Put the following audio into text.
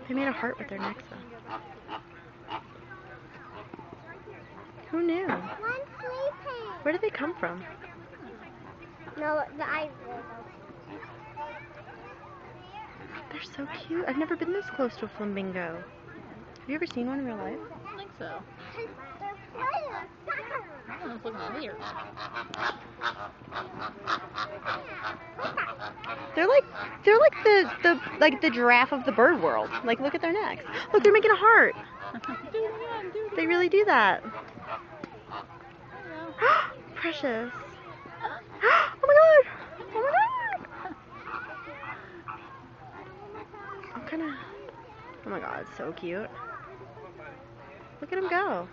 They made a heart with their necks though. Who knew? One's sleeping. Where did they come from? No, I. They're so cute. I've never been this close to a flamingo. Have you ever seen one in real life? I think so. They're It's looking weird. They're like the giraffe of the bird world. Like, look at their necks. Look, they're making a heart. They really do that. Precious. Oh my god. Oh my god. I'm kind of. Oh my god, it's so cute. Look at him go.